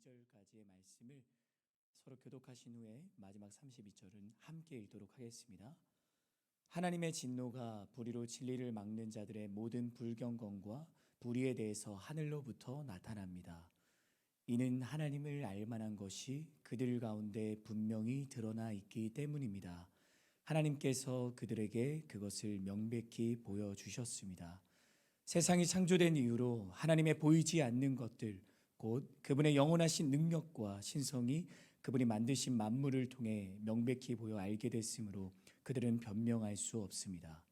32절까지의 말씀을 서로 교독하신 후에 마지막 32절은 함께 읽도록 하겠습니다. 하나님의 진노가 불의로 진리를 막는 자들의 모든 불경건과 불의에 대해서 하늘로부터 나타납니다. 이는 하나님을 알만한 것이 그들 가운데 분명히 드러나 있기 때문입니다. 하나님께서 그들에게 그것을 명백히 보여주셨습니다. 세상이 창조된 이후로 하나님의 보이지 않는 것들, 곧 그분의 영원하신 능력과 신성이 그분이 만드신 만물을 통해 명백히 보여 알게 됐으므로 그들은 변명할 수 없습니다.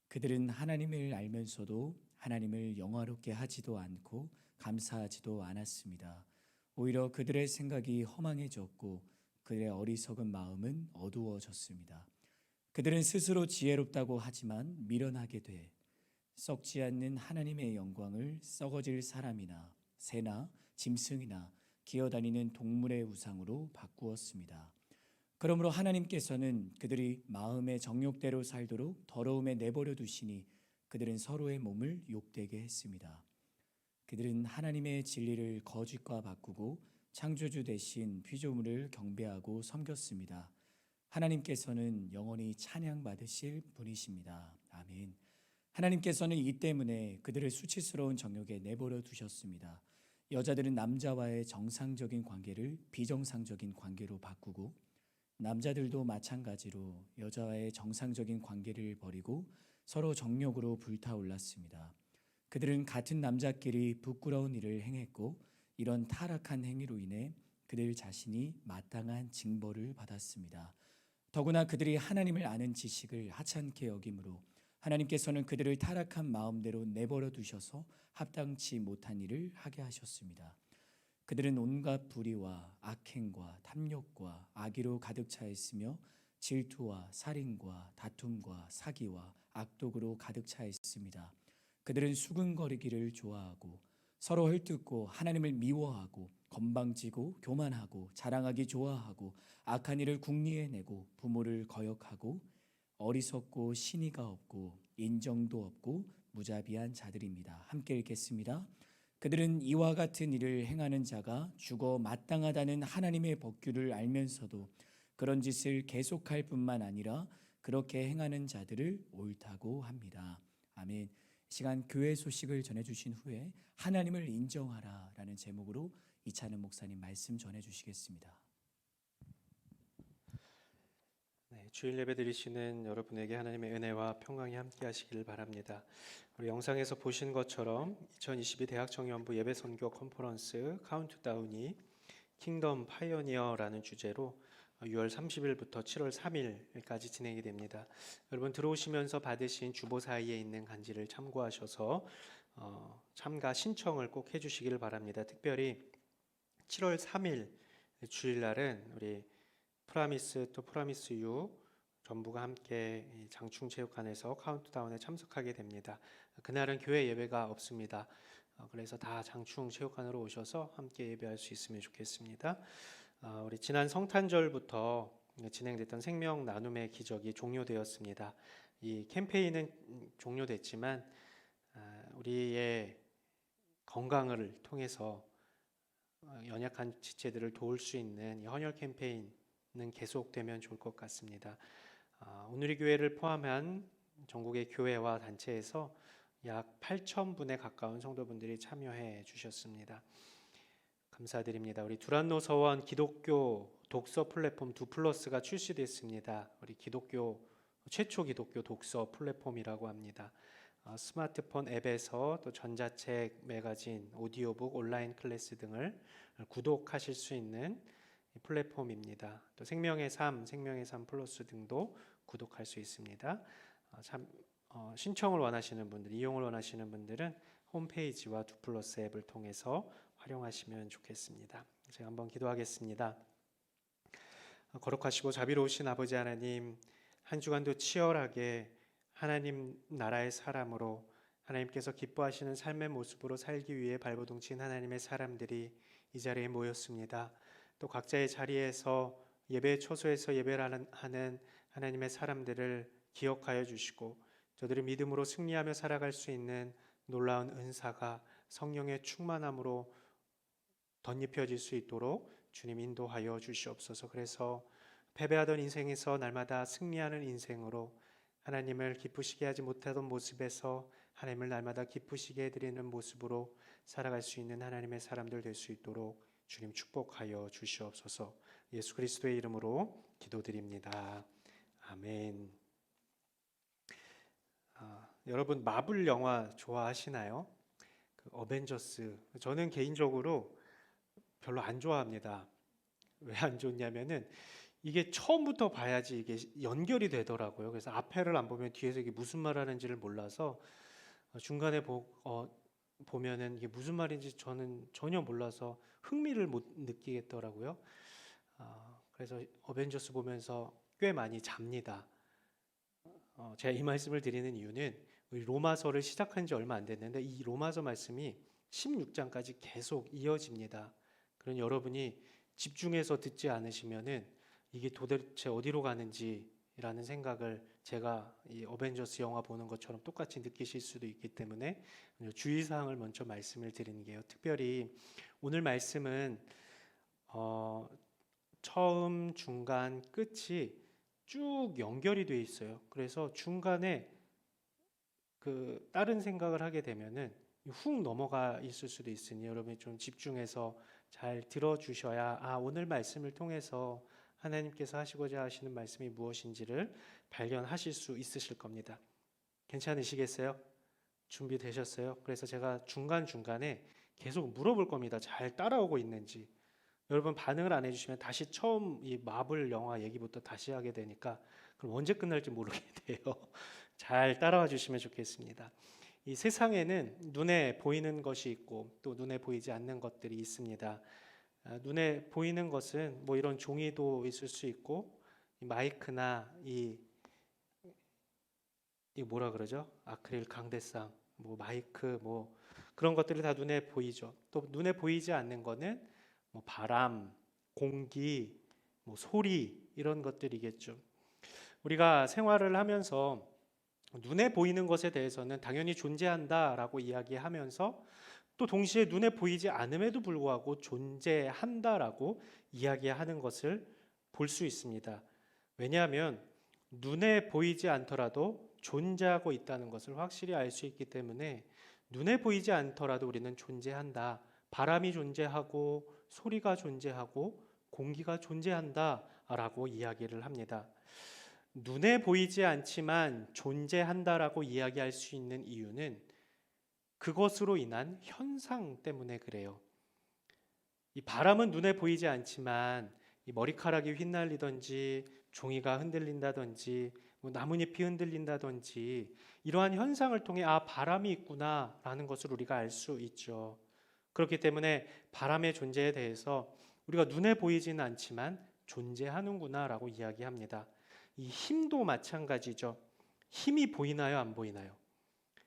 그들은 하나님을 알면서도 하나님을 영화롭게 하지도 않고 감사하지도 않았습니다. 오히려 그들의 생각이 허망해졌고 그들의 어리석은 마음은 어두워졌습니다. 그들은 스스로 지혜롭다고 하지만 미련하게 돼 썩지 않는 하나님의 영광을 썩어질 사람이나 새나 짐승이나 기어다니는 동물의 우상으로 바꾸었습니다. 그러므로 하나님께서는 그들이 마음의 정욕대로 살도록 더러움에 내버려 두시니 그들은 서로의 몸을 욕되게 했습니다. 그들은 하나님의 진리를 거짓과 바꾸고 창조주 대신 피조물을 경배하고 섬겼습니다. 하나님께서는 영원히 찬양받으실 분이십니다. 아멘. 하나님께서는 이 때문에 그들을 수치스러운 정욕에 내버려 두셨습니다. 여자들은 남자와의 정상적인 관계를 비정상적인 관계로 바꾸고 남자들도 마찬가지로 여자와의 정상적인 관계를 버리고 서로 정욕으로 불타올랐습니다. 그들은 같은 남자끼리 부끄러운 일을 행했고 이런 타락한 행위로 인해 그들 자신이 마땅한 징벌을 받았습니다. 더구나 그들이 하나님을 아는 지식을 하찮게 여김으로 하나님께서는 그들을 타락한 마음대로 내버려 두셔서 합당치 못한 일을 하게 하셨습니다. 그들은 온갖 불의와 악행과 탐욕과 악의로 가득 차 있으며 질투와 살인과 다툼과 사기와 악독으로 가득 차 있습니다. 그들은 수근거리기를 좋아하고 서로 헐뜯고 하나님을 미워하고 건방지고 교만하고 자랑하기 좋아하고 악한 일을 궁리해내고 부모를 거역하고 어리석고 신의가 없고 인정도 없고 무자비한 자들입니다. 함께 읽겠습니다. 그들은 이와 같은 일을 행하는 자가 죽어 마땅하다는 하나님의 법규를 알면서도 그런 짓을 계속할 뿐만 아니라 그렇게 행하는 자들을 옳다고 합니다. 아멘. 시간 교회 소식을 전해주신 후에 하나님을 인정하라 라는 제목으로 이찬은 목사님 말씀 전해주시겠습니다. 주일 예배 드리시는 여러분에게 하나님의 은혜와 평강이 함께 하시길 바랍니다. 우리 영상에서 보신 것처럼 2022 대학청년부 예배 선교 컨퍼런스 카운트다운이 킹덤 파이오니어라는 주제로 6월 30일부터 7월 3일까지 진행이 됩니다. 여러분 들어오시면서 받으신 주보 사이에 있는 간지를 참고하셔서 참가 신청을 꼭 해주시길 바랍니다. 특별히 7월 3일 주일날은 우리 프라미스 또 프라미스 유 전부가 함께 장충체육관에서 카운트다운에 참석하게 됩니다. 그날은 교회 예배가 없습니다. 그래서 다 장충체육관으로 오셔서 함께 예배할 수 있으면 좋겠습니다. 우리 지난 성탄절부터 진행됐던 생명 나눔의 기적이 종료되었습니다. 이 캠페인은 종료됐지만 우리의 건강을 통해서 연약한 지체들을 도울 수 있는 이 헌혈 캠페인은 계속되면 좋을 것 같습니다. 오누리 교회를 포함한 전국의 교회와 단체에서 약 8,000분에 가까운 성도분들이 참여해 주셨습니다. 감사드립니다. 우리 두란노 서원 기독교 독서 플랫폼 2플러스가 출시됐습니다. 우리 최초 기독교 독서 플랫폼이라고 합니다. 스마트폰 앱에서 또 전자책, 매거진, 오디오북, 온라인 클래스 등을 구독하실 수 있는 플랫폼입니다. 또 생명의 삶 플러스 등도 구독할 수 있습니다. 신청을 원하시는 분들, 이용을 원하시는 분들은 홈페이지와 2플러스 앱을 통해서 활용하시면 좋겠습니다. 제가 한번 기도하겠습니다. 거룩하시고 자비로우신 아버지 하나님, 한 주간도 치열하게 하나님 나라의 사람으로 하나님께서 기뻐하시는 삶의 모습으로 살기 위해 발버둥친 하나님의 사람들이 이 자리에 모였습니다. 또 각자의 자리에서 예배 초소에서 예배를 하는 하나님의 사람들을 기억하여 주시고 저들이 믿음으로 승리하며 살아갈 수 있는 놀라운 은사가 성령의 충만함으로 덧입혀질 수 있도록 주님 인도하여 주시옵소서. 그래서 패배하던 인생에서 날마다 승리하는 인생으로 하나님을 기쁘시게 하지 못하던 모습에서 하나님을 날마다 기쁘시게 해드리는 모습으로 살아갈 수 있는 하나님의 사람들 될 수 있도록 주님 축복하여 주시옵소서. 예수 그리스도의 이름으로 기도드립니다. 아멘. 여러분 마블 영화 좋아하시나요? 그 어벤져스. 저는 개인적으로 별로 안 좋아합니다. 왜 안 좋냐면은 이게 처음부터 봐야지 이게 연결이 되더라고요. 그래서 앞에를 안 보면 뒤에서 이게 무슨 말 하는지를 몰라서 중간에 보면은 이게 무슨 말인지 저는 전혀 몰라서 흥미를 못 느끼겠더라고요. 그래서 어벤져스 보면서 꽤 많이 잡니다. 제가 이 말씀을 드리는 이유는 우리 로마서를 시작한 지 얼마 안 됐는데 이 로마서 말씀이 16장까지 계속 이어집니다. 그런 여러분이 집중해서 듣지 않으시면은 이게 도대체 어디로 가는지라는 생각을 제가 이 어벤져스 영화 보는 것처럼 똑같이 느끼실 수도 있기 때문에 주의사항을 먼저 말씀을 드리는 게요. 특별히 오늘 말씀은 처음, 중간, 끝이 쭉 연결이 돼 있어요. 그래서 중간에 그 다른 생각을 하게 되면은 훅 넘어가 있을 수도 있으니 여러분이 좀 집중해서 잘 들어주셔야 오늘 말씀을 통해서 하나님께서 하시고자 하시는 말씀이 무엇인지를 발견하실 수 있으실 겁니다. 괜찮으시겠어요? 준비되셨어요? 그래서 제가 중간중간에 계속 물어볼 겁니다. 잘 따라오고 있는지. 여러분 반응을 안 해주시면 다시 처음 이 마블 영화 얘기부터 다시 하게 되니까 그럼 언제 끝날지 모르게 돼요. 잘 따라와 주시면 좋겠습니다. 이 세상에는 눈에 보이는 것이 있고 또 눈에 보이지 않는 것들이 있습니다. 눈에 보이는 것은 뭐 이런 종이도 있을 수 있고 이 마이크나 이 뭐라 그러죠? 아크릴 강대상, 뭐 마이크, 뭐 그런 것들이 다 눈에 보이죠. 또 눈에 보이지 않는 거는 뭐 바람, 공기, 뭐 소리 이런 것들이겠죠. 우리가 생활을 하면서 눈에 보이는 것에 대해서는 당연히 존재한다라고 이야기하면서 또 동시에 눈에 보이지 않음에도 불구하고 존재한다라고 이야기하는 것을 볼 수 있습니다. 왜냐하면 눈에 보이지 않더라도 존재하고 있다는 것을 확실히 알 수 있기 때문에 눈에 보이지 않더라도 우리는 존재한다. 바람이 존재하고 소리가 존재하고 공기가 존재한다라고 이야기를 합니다. 눈에 보이지 않지만 존재한다라고 이야기할 수 있는 이유는 그것으로 인한 현상 때문에 그래요. 이 바람은 눈에 보이지 않지만 이 머리카락이 휘날리든지 종이가 흔들린다든지 뭐 나뭇잎이 흔들린다든지 이러한 현상을 통해 바람이 있구나라는 것을 우리가 알 수 있죠. 그렇기 때문에 바람의 존재에 대해서 우리가 눈에 보이지는 않지만 존재하는구나라고 이야기합니다. 이 힘도 마찬가지죠. 힘이 보이나요? 안 보이나요?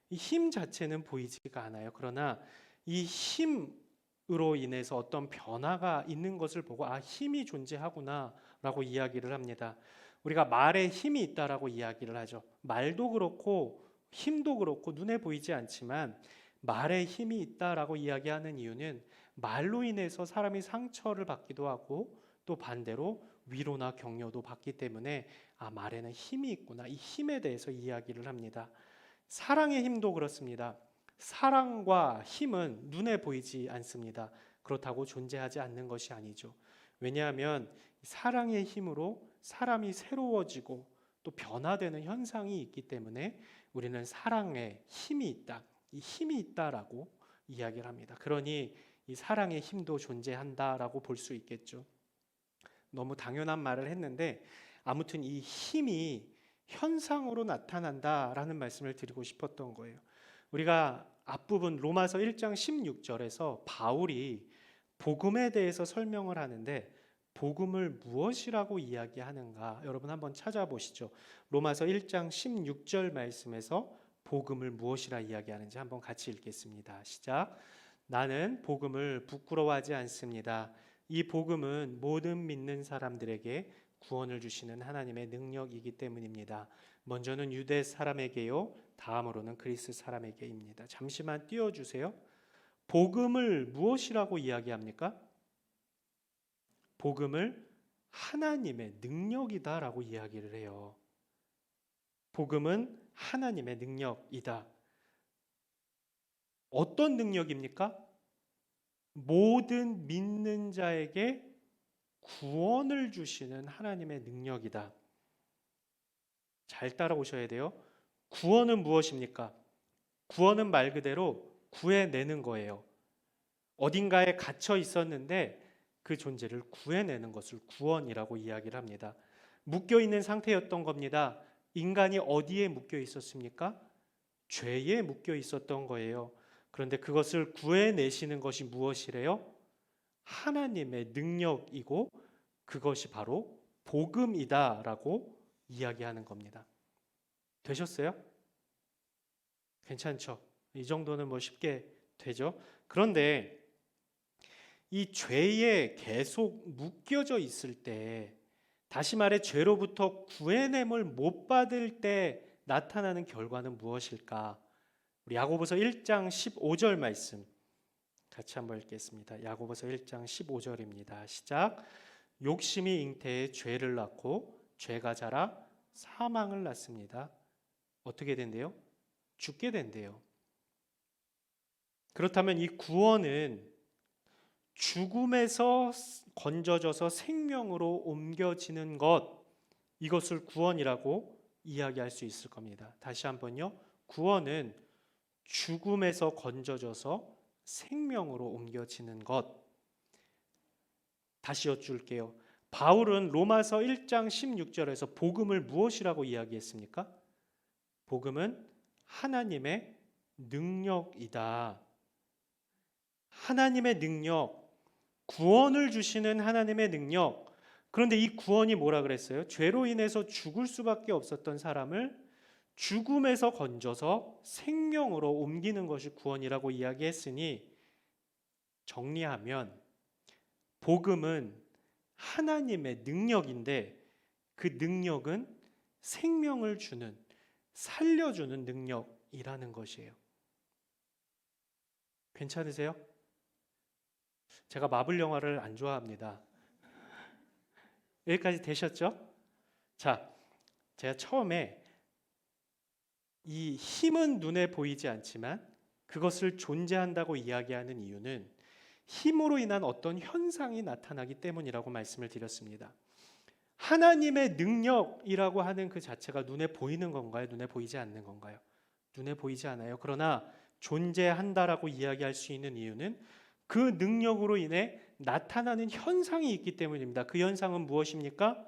이 힘 자체는 보이지가 않아요. 그러나 이 힘으로 인해서 어떤 변화가 있는 것을 보고 힘이 존재하구나라고 이야기를 합니다. 우리가 말에 힘이 있다라고 이야기를 하죠. 말도 그렇고 힘도 그렇고 눈에 보이지 않지만 말에 힘이 있다라고 이야기하는 이유는 말로 인해서 사람이 상처를 받기도 하고 또 반대로 위로나 격려도 받기 때문에 말에는 힘이 있구나. 이 힘에 대해서 이야기를 합니다. 사랑의 힘도 그렇습니다. 사랑과 힘은 눈에 보이지 않습니다. 그렇다고 존재하지 않는 것이 아니죠. 왜냐하면 사랑의 힘으로 사람이 새로워지고 또 변화되는 현상이 있기 때문에 우리는 사랑에 힘이 있다. 이 힘이 있다라고 이야기를 합니다. 그러니 이 사랑의 힘도 존재한다라고 볼 수 있겠죠. 너무 당연한 말을 했는데 아무튼 이 힘이 현상으로 나타난다라는 말씀을 드리고 싶었던 거예요. 우리가 앞부분 로마서 1장 16절에서 바울이 복음에 대해서 설명을 하는데 복음을 무엇이라고 이야기하는가 여러분 한번 찾아보시죠. 로마서 1장 16절 말씀에서 복음을 무엇이라 이야기하는지 한번 같이 읽겠습니다. 시작. 나는 복음을 부끄러워하지 않습니다. 이 복음은 모든 믿는 사람들에게 구원을 주시는 하나님의 능력이기 때문입니다. 먼저는 유대 사람에게요, 다음으로는 그리스 사람에게입니다. 잠시만 띄워주세요. 복음을 무엇이라고 이야기합니까? 복음을 하나님의 능력이다라고 이야기를 해요. 복음은 하나님의 능력이다. 어떤 능력입니까? 모든 믿는 자에게 구원을 주시는 하나님의 능력이다. 잘 따라오셔야 돼요. 구원은 무엇입니까? 구원은 말 그대로 구해내는 거예요. 어딘가에 갇혀 있었는데 그 존재를 구해내는 것을 구원이라고 이야기를 합니다. 묶여 있는 상태였던 겁니다. 인간이 어디에 묶여 있었습니까? 죄에 묶여 있었던 거예요. 그런데 그것을 구해내시는 것이 무엇이래요? 하나님의 능력이고 그것이 바로 복음이다라고 이야기하는 겁니다. 되셨어요? 괜찮죠? 이 정도는 뭐 쉽게 되죠? 그런데 이 죄에 계속 묶여져 있을 때, 다시 말해 죄로부터 구해냄을 못 받을 때 나타나는 결과는 무엇일까? 우리 야고보서 1장 15절 말씀 같이 한번 읽겠습니다. 야고보서 1장 15절입니다. 시작. 욕심이 잉태에 죄를 낳고 죄가 자라 사망을 낳습니다. 어떻게 된대요? 죽게 된대요. 그렇다면 이 구원은 죽음에서 건져져서 생명으로 옮겨지는 것, 이것을 구원이라고 이야기할 수 있을 겁니다. 다시 한번요. 구원은 죽음에서 건져져서 생명으로 옮겨지는 것. 다시 여쭐게요. 바울은 로마서 1장 16절에서 복음을 무엇이라고 이야기했습니까? 복음은 하나님의 능력이다. 하나님의 능력, 구원을 주시는 하나님의 능력. 그런데 이 구원이 뭐라 그랬어요? 죄로 인해서 죽을 수밖에 없었던 사람을 죽음에서 건져서 생명으로 옮기는 것이 구원이라고 이야기했으니, 정리하면 복음은 하나님의 능력인데 그 능력은 생명을 주는, 살려주는 능력이라는 것이에요. 괜찮으세요? 제가 마블 영화를 안 좋아합니다. 여기까지 되셨죠? 자, 제가 처음에 이 힘은 눈에 보이지 않지만 그것을 존재한다고 이야기하는 이유는 힘으로 인한 어떤 현상이 나타나기 때문이라고 말씀을 드렸습니다. 하나님의 능력이라고 하는 그 자체가 눈에 보이는 건가요? 눈에 보이지 않는 건가요? 눈에 보이지 않아요. 그러나 존재한다라고 이야기할 수 있는 이유는 그 능력으로 인해 나타나는 현상이 있기 때문입니다. 그 현상은 무엇입니까?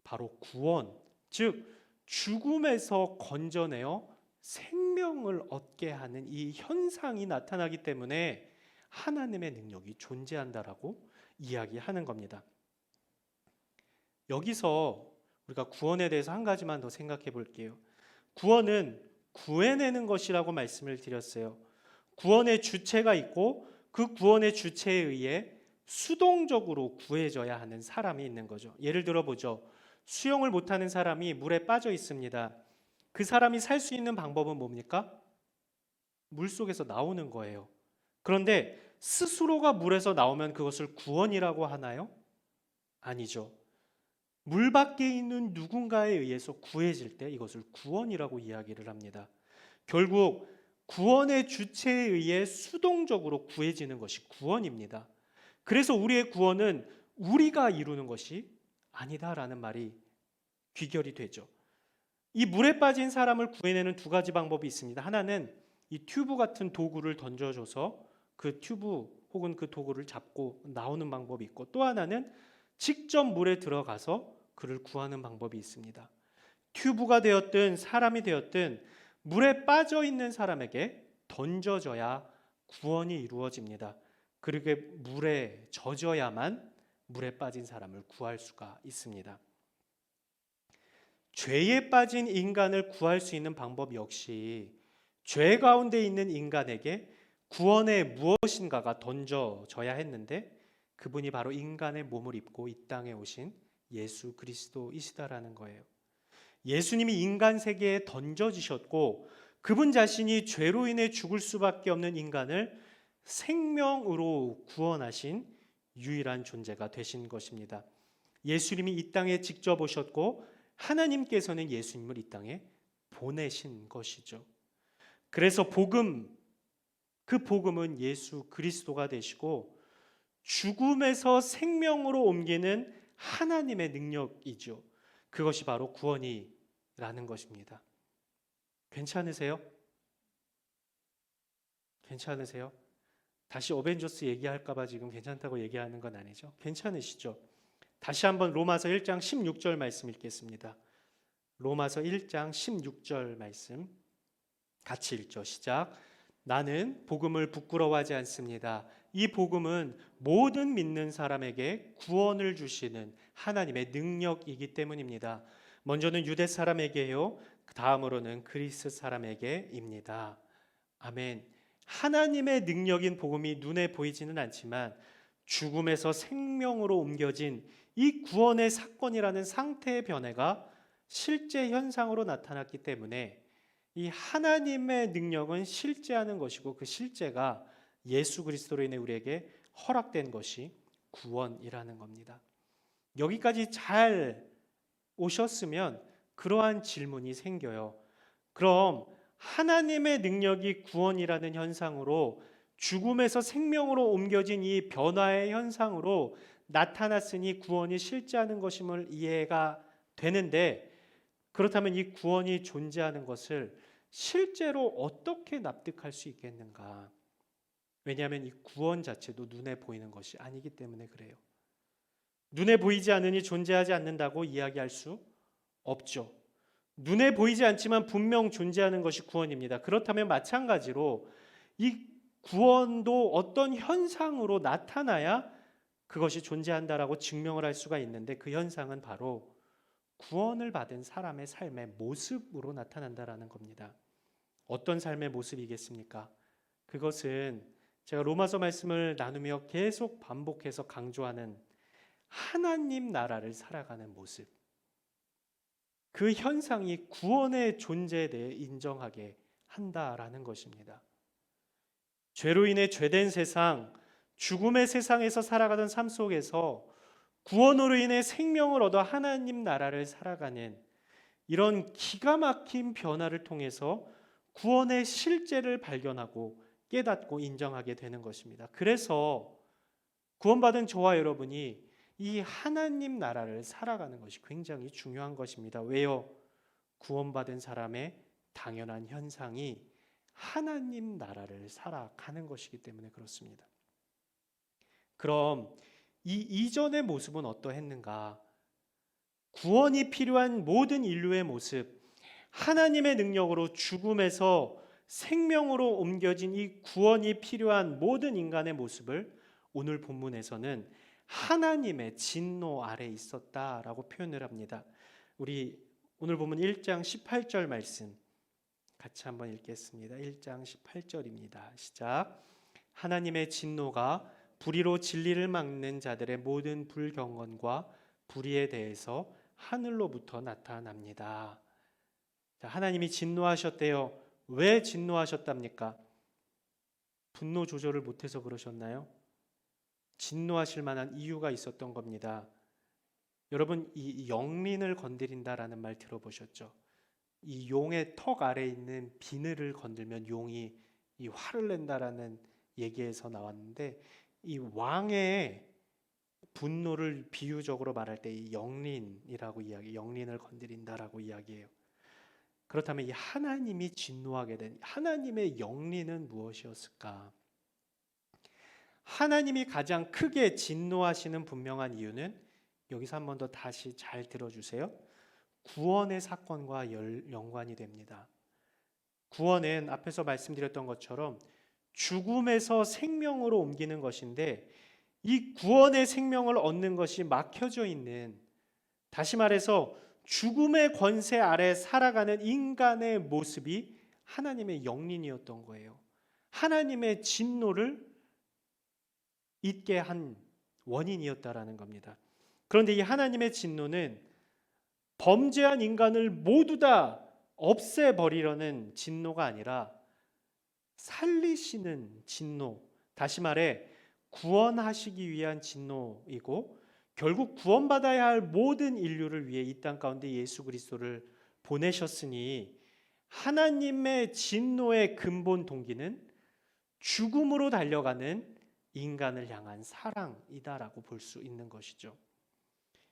바로 구원, 즉 죽음에서 건져내어 생명을 얻게 하는 이 현상이 나타나기 때문에 하나님의 능력이 존재한다라고 이야기하는 겁니다. 여기서 우리가 구원에 대해서 한 가지만 더 생각해 볼게요. 구원은 구해내는 것이라고 말씀을 드렸어요. 구원의 주체가 있고 그 구원의 주체에 의해 수동적으로 구해져야 하는 사람이 있는 거죠. 예를 들어 보죠. 수영을 못하는 사람이 물에 빠져 있습니다. 그 사람이 살 수 있는 방법은 뭡니까? 물속에서 나오는 거예요. 그런데 스스로가 물에서 나오면 그것을 구원이라고 하나요? 아니죠. 물 밖에 있는 누군가에 의해서 구해질 때 이것을 구원이라고 이야기를 합니다. 결국 구원의 주체에 의해 수동적으로 구해지는 것이 구원입니다. 그래서 우리의 구원은 우리가 이루는 것이 아니다라는 말이 귀결이 되죠. 이 물에 빠진 사람을 구해내는 두 가지 방법이 있습니다. 하나는 이 튜브 같은 도구를 던져줘서 그 튜브 혹은 그 도구를 잡고 나오는 방법이 있고, 또 하나는 직접 물에 들어가서 그를 구하는 방법이 있습니다. 튜브가 되었든 사람이 되었든 물에 빠져 있는 사람에게 던져져야 구원이 이루어집니다. 그렇게 물에 젖어야만 물에 빠진 사람을 구할 수가 있습니다. 죄에 빠진 인간을 구할 수 있는 방법 역시 죄 가운데 있는 인간에게 구원의 무엇인가가 던져져야 했는데, 그분이 바로 인간의 몸을 입고 이 땅에 오신 예수 그리스도이시다라는 거예요. 예수님이 인간 세계에 던져지셨고 그분 자신이 죄로 인해 죽을 수밖에 없는 인간을 생명으로 구원하신 유일한 존재가 되신 것입니다. 예수님이 이 땅에 직접 오셨고 하나님께서는 예수님을 이 땅에 보내신 것이죠. 그래서 그 복음은 예수 그리스도가 되시고 죽음에서 생명으로 옮기는 하나님의 능력이죠. 그것이 바로 구원이라는 것입니다. 괜찮으세요? 괜찮으세요? 다시 어벤져스 얘기할까봐 지금 괜찮다고 얘기하는 건 아니죠. 괜찮으시죠? 다시 한번 로마서 1장 16절 말씀 읽겠습니다. 로마서 1장 16절 말씀 같이 읽죠. 시작. 나는 복음을 부끄러워하지 않습니다. 이 복음은 모든 믿는 사람에게 구원을 주시는 하나님의 능력이기 때문입니다. 먼저는 유대 사람에게요, 그 다음으로는 그리스 사람에게입니다. 아멘. 하나님의 능력인 복음이 눈에 보이지는 않지만 죽음에서 생명으로 옮겨진 이 구원의 사건이라는 상태의 변화가 실제 현상으로 나타났기 때문에 이 하나님의 능력은 실제하는 것이고 그 실제가 예수 그리스도로 인해 우리에게 허락된 것이 구원이라는 겁니다. 여기까지 잘 오셨으면 그러한 질문이 생겨요. 그럼 하나님의 능력이 구원이라는 현상으로 죽음에서 생명으로 옮겨진 이 변화의 현상으로 나타났으니 구원이 실제하는 것임을 이해가 되는데, 그렇다면 이 구원이 존재하는 것을 실제로 어떻게 납득할 수 있겠는가? 왜냐하면 이 구원 자체도 눈에 보이는 것이 아니기 때문에 그래요. 눈에 보이지 않으니 존재하지 않는다고 이야기할 수 없죠. 눈에 보이지 않지만 분명 존재하는 것이 구원입니다. 그렇다면 마찬가지로 이 구원도 어떤 현상으로 나타나야 그것이 존재한다라고 증명을 할 수가 있는데, 그 현상은 바로 구원을 받은 사람의 삶의 모습으로 나타난다라는 겁니다. 어떤 삶의 모습이겠습니까? 그것은 제가 로마서 말씀을 나누며 계속 반복해서 강조하는 하나님 나라를 살아가는 모습, 그 현상이 구원의 존재에 대해 인정하게 한다라는 것입니다. 죄로 인해 죄된 세상, 죽음의 세상에서 살아가던 삶 속에서 구원으로 인해 생명을 얻어 하나님 나라를 살아가는 이런 기가 막힌 변화를 통해서 구원의 실제를 발견하고 깨닫고 인정하게 되는 것입니다. 그래서 구원받은 저와 여러분이 이 하나님 나라를 살아가는 것이 굉장히 중요한 것입니다. 왜요? 구원받은 사람의 당연한 현상이 하나님 나라를 살아가는 것이기 때문에 그렇습니다. 그럼 이 이전의 모습은 어떠했는가? 구원이 필요한 모든 인류의 모습, 하나님의 능력으로 죽음에서 생명으로 옮겨진 이 구원이 필요한 모든 인간의 모습을 오늘 본문에서는 하나님의 진노 아래 있었다라고 표현을 합니다. 우리 오늘 본문 1장 18절 말씀 같이 한번 읽겠습니다. 1장 18절입니다. 시작. 하나님의 진노가 불의로 진리를 막는 자들의 모든 불경건과 불의에 대해서 하늘로부터 나타납니다. 하나님이 진노하셨대요. 왜 진노하셨답니까? 분노 조절을 못해서 그러셨나요? 진노하실 만한 이유가 있었던 겁니다. 여러분, 이 영린을 건드린다라는 말 들어보셨죠? 이 용의 턱 아래에 있는 비늘을 건들면 용이 이 화를 낸다라는 얘기에서 나왔는데, 이 왕의 분노를 비유적으로 말할 때 이 영린이라고 영린을 건드린다라고 이야기해요. 그렇다면 이 하나님이 진노하게 된 하나님의 영린은 무엇이었을까? 하나님이 가장 크게 진노하시는 분명한 이유는 여기서 한 번 더 다시 잘 들어주세요. 구원의 사건과 연관이 됩니다. 구원은 앞에서 말씀드렸던 것처럼 죽음에서 생명으로 옮기는 것인데, 이 구원의 생명을 얻는 것이 막혀져 있는, 다시 말해서 죽음의 권세 아래 살아가는 인간의 모습이 하나님의 영린이었던 거예요. 하나님의 진노를 잊게 한 원인이었다라는 겁니다. 그런데 이 하나님의 진노는 범죄한 인간을 모두 다 없애버리려는 진노가 아니라 살리시는 진노, 다시 말해 구원하시기 위한 진노이고 결국 구원받아야 할 모든 인류를 위해 이 땅 가운데 예수 그리스도를 보내셨으니 하나님의 진노의 근본 동기는 죽음으로 달려가는 인간을 향한 사랑이다라고 볼 수 있는 것이죠.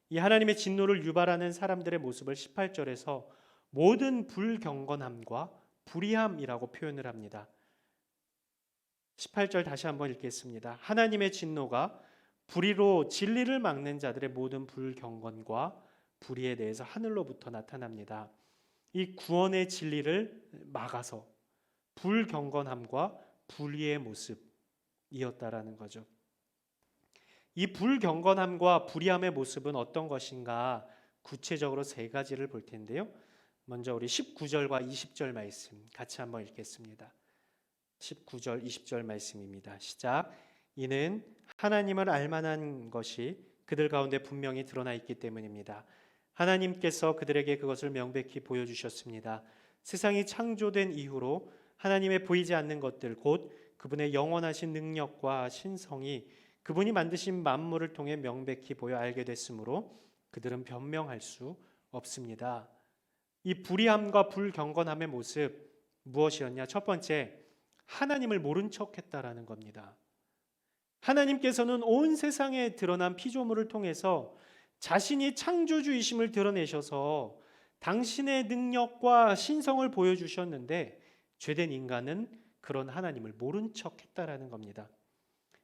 이 하나님의 진노를 유발하는 사람들의 모습을 18절에서 모든 불경건함과 불의함이라고 표현을 합니다. 18절 다시 한번 읽겠습니다. 하나님의 진노가 불의로 진리를 막는 자들의 모든 불경건과 불의에 대해서 하늘로부터 나타납니다. 이 구원의 진리를 막아서 불경건함과 불의의 모습이었다라는 거죠. 이 불경건함과 불의함의 모습은 어떤 것인가 구체적으로 세 가지를 볼 텐데요. 먼저 우리 19절과 20절 말씀 같이 한번 읽겠습니다. 19절, 20절 말씀입니다. 시작. 이는 하나님을 알만한 것이 그들 가운데 분명히 드러나 있기 때문입니다. 하나님께서 그들에게 그것을 명백히 보여주셨습니다. 세상이 창조된 이후로 하나님의 보이지 않는 것들 곧 그분의 영원하신 능력과 신성이 그분이 만드신 만물을 통해 명백히 보여 알게 됐으므로 그들은 변명할 수 없습니다. 이 불의함과 불경건함의 모습 무엇이었냐? 첫 번째, 하나님을 모른 척했다라는 겁니다. 하나님께서는 온 세상에 드러난 피조물을 통해서 자신이 창조주이심을 드러내셔서 당신의 능력과 신성을 보여주셨는데 죄된 인간은 그런 하나님을 모른 척했다라는 겁니다.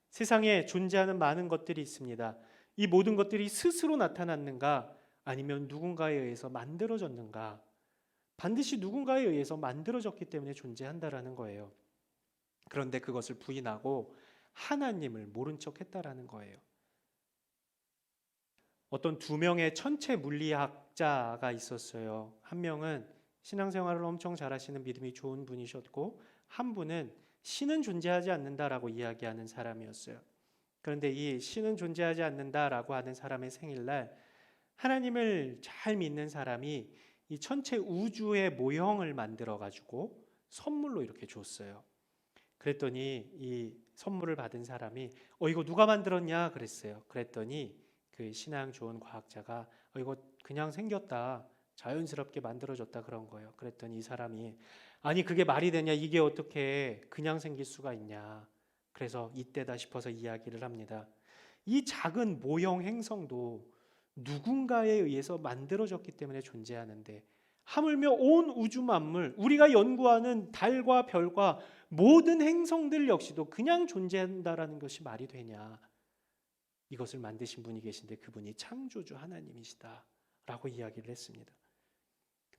세상에 존재하는 많은 것들이 있습니다. 이 모든 것들이 스스로 나타났는가 아니면 누군가에 의해서 만들어졌는가? 반드시 누군가에 의해서 만들어졌기 때문에 존재한다라는 거예요. 그런데 그것을 부인하고 하나님을 모른 척했다라는 거예요. 어떤 두 명의 천체 물리학자가 있었어요. 한 명은 신앙생활을 엄청 잘하시는 믿음이 좋은 분이셨고 한 분은 신은 존재하지 않는다라고 이야기하는 사람이었어요. 그런데 이 신은 존재하지 않는다라고 하는 사람의 생일날 하나님을 잘 믿는 사람이 이 천체 우주의 모형을 만들어 가지고 선물로 이렇게 줬어요. 그랬더니 이 선물을 받은 사람이 이거 누가 만들었냐 그랬어요. 그랬더니 그 신앙 좋은 과학자가 이거 그냥 생겼다. 자연스럽게 만들어졌다 그런 거예요. 그랬더니 이 사람이 아니 그게 말이 되냐? 이게 어떻게 그냥 생길 수가 있냐? 그래서 이때다 싶어서 이야기를 합니다. 이 작은 모형 행성도 누군가에 의해서 만들어졌기 때문에 존재하는데 하물며 온 우주 만물, 우리가 연구하는 달과 별과 모든 행성들 역시도 그냥 존재한다라는 것이 말이 되냐? 이것을 만드신 분이 계신데 그분이 창조주 하나님이시다라고 이야기를 했습니다.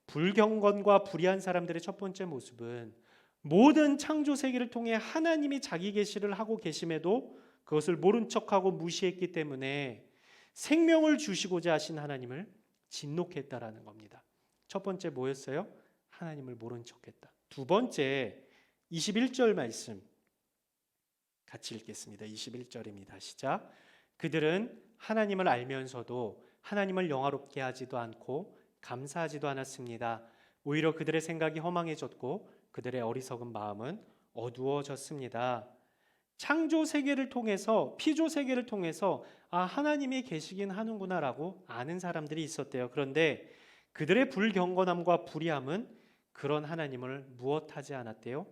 불경건과 불의한 사람들의 첫 번째 모습은 모든 창조 세계를 통해 하나님이 자기 계시를 하고 계심에도 그것을 모른 척하고 무시했기 때문에 생명을 주시고자 하신 하나님을 진노케 했다라는 겁니다. 첫 번째 뭐였어요? 하나님을 모른 척했다. 두 번째 21절 말씀 같이 읽겠습니다. 21절입니다. 시작. 그들은 하나님을 알면서도 하나님을 영화롭게 하지도 않고 감사하지도 않았습니다. 오히려 그들의 생각이 허망해졌고 그들의 어리석은 마음은 어두워졌습니다. 창조 세계를 통해서 피조 세계를 통해서 하나님이 계시긴 하는구나라고 아는 사람들이 있었대요. 그런데 그들의 불경건함과 불의함은 그런 하나님을 무엇하지 않았대요?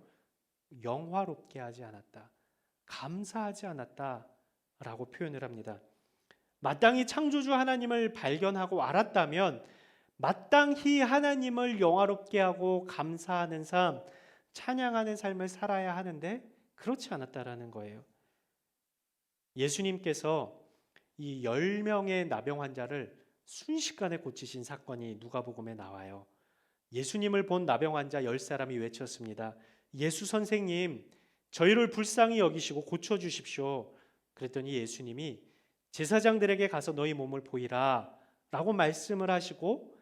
영화롭게 하지 않았다. 감사하지 않았다라고 표현을 합니다. 마땅히 창조주 하나님을 발견하고 알았다면 마땅히 하나님을 영화롭게 하고 감사하는 삶, 찬양하는 삶을 살아야 하는데 그렇지 않았다라는 거예요. 예수님께서 이 10명의 나병 환자를 순식간에 고치신 사건이 누가복음에 나와요. 예수님을 본 나병 환자 10사람이 외쳤습니다. 예수 선생님, 저희를 불쌍히 여기시고 고쳐주십시오. 그랬더니 예수님이 제사장들에게 가서 너희 몸을 보이라 라고 말씀을 하시고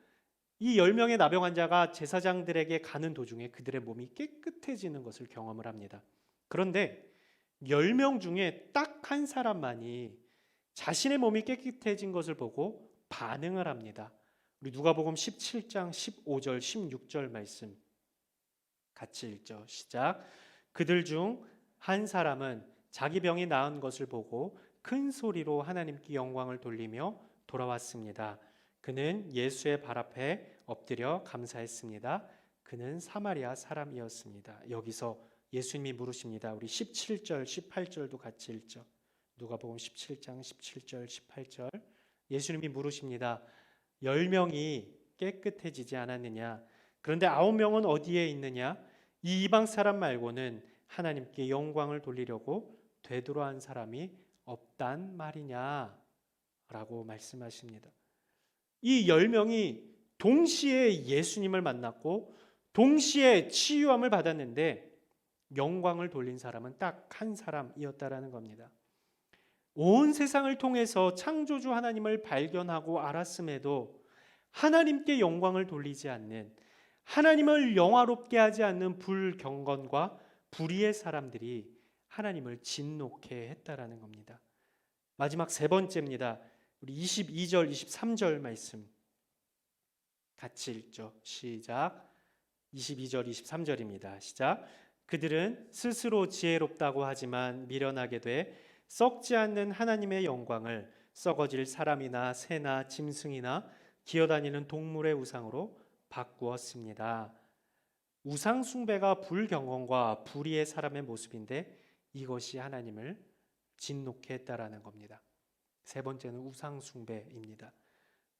이 10명의 나병 환자가 제사장들에게 가는 도중에 그들의 몸이 깨끗해지는 것을 경험을 합니다. 그런데 10명 중에 딱 한 사람만이 자신의 몸이 깨끗해진 것을 보고 반응을 합니다. 우리 누가복음 17장 15절 16절 말씀 같이 읽죠. 시작. 그들 중 한 사람은 자기 병이 나은 것을 보고 큰 소리로 하나님께 영광을 돌리며 돌아왔습니다. 그는 예수의 발 앞에 엎드려 감사했습니다. 그는 사마리아 사람이었습니다. 여기서 예수님이 물으십니다. 우리 17절, 18절도 같이 읽죠. 누가복음 17장 17절, 18절. 예수님이 물으십니다. 10명이 깨끗해지지 않았느냐? 그런데 9명은 어디에 있느냐? 이 이방 사람 말고는 하나님께 영광을 돌리려고 되돌아한 사람이 없단 말이냐? 라고 말씀하십니다. 이 10명이 동시에 예수님을 만났고 동시에 치유함을 받았는데 영광을 돌린 사람은 딱 한 사람이었다라는 겁니다. 온 세상을 통해서 창조주 하나님을 발견하고 알았음에도 하나님께 영광을 돌리지 않는, 하나님을 영화롭게 하지 않는 불경건과 불의의 사람들이 하나님을 진노케 했다라는 겁니다. 마지막 세 번째입니다. 우리 22절, 23절 말씀 같이 읽죠. 시작. 22절, 23절입니다. 시작. 그들은 스스로 지혜롭다고 하지만 미련하게 돼 썩지 않는 하나님의 영광을 썩어질 사람이나 새나 짐승이나 기어다니는 동물의 우상으로 바꾸었습니다. 우상 숭배가 불경건과 불의의 사람의 모습인데 이것이 하나님을 진노케 했다라는 겁니다. 세 번째는 우상 숭배입니다.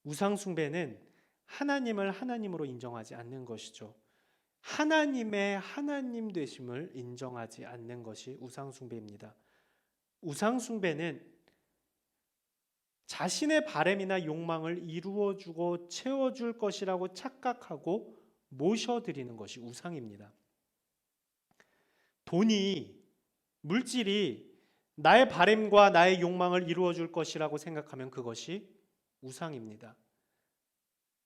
우상 숭배는 하나님을 하나님으로 인정하지 않는 것이죠. 하나님의 하나님 되심을 인정하지 않는 것이 우상 숭배입니다. 우상 숭배는 자신의 바램이나 욕망을 이루어주고 채워줄 것이라고 착각하고 모셔드리는 것이 우상입니다. 돈이, 물질이 나의 바램과 나의 욕망을 이루어줄 것이라고 생각하면 그것이 우상입니다.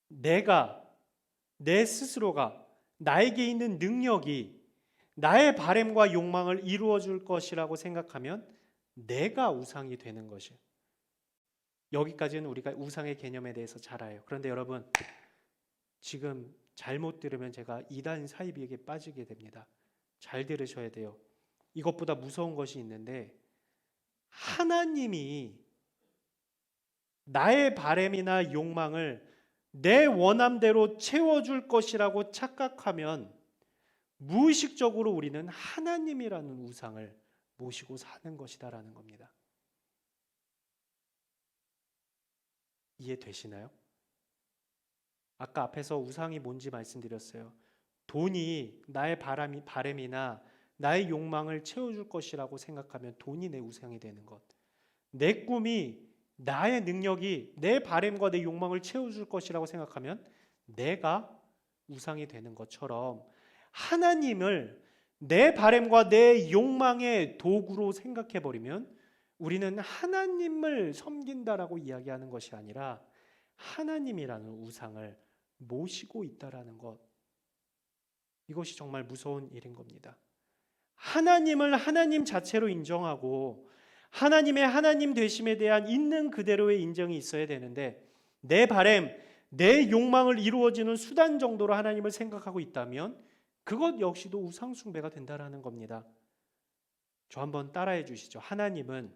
내 스스로가, 나에게 있는 능력이 나의 바램과 욕망을 이루어줄 것이라고 생각하면 내가 우상이 되는 것이에요. 여기까지는 우리가 우상의 개념에 대해서 잘 알아요. 그런데 여러분, 지금 잘못 들으면 제가 이단 사이비에게 빠지게 됩니다. 잘 들으셔야 돼요. 이것보다 무서운 것이 있는데, 하나님이 나의 바램이나 욕망을 내 원함대로 채워줄 것이라고 착각하면 무의식적으로 우리는 하나님이라는 우상을 모시고 사는 것이다라는 겁니다. 이해되시나요? 아까 앞에서 우상이 뭔지 말씀드렸어요. 돈이 나의 바램이나 나의 욕망을 채워줄 것이라고 생각하면 돈이 내 우상이 되는 것. 내 꿈이, 나의 능력이 내 바램과 내 욕망을 채워줄 것이라고 생각하면 내가 우상이 되는 것처럼 하나님을 내 바램과 내 욕망의 도구로 생각해버리면 우리는 하나님을 섬긴다라고 이야기하는 것이 아니라 하나님이라는 우상을 모시고 있다라는 것. 이것이 정말 무서운 일인 겁니다. 하나님을 하나님 자체로 인정하고 하나님의 하나님 되심에 대한 있는 그대로의 인정이 있어야 되는데 내 바램, 내 욕망을 이루어지는 수단 정도로 하나님을 생각하고 있다면 그것 역시도 우상 숭배가 된다라는 겁니다. 저 한번 따라해 주시죠. 하나님은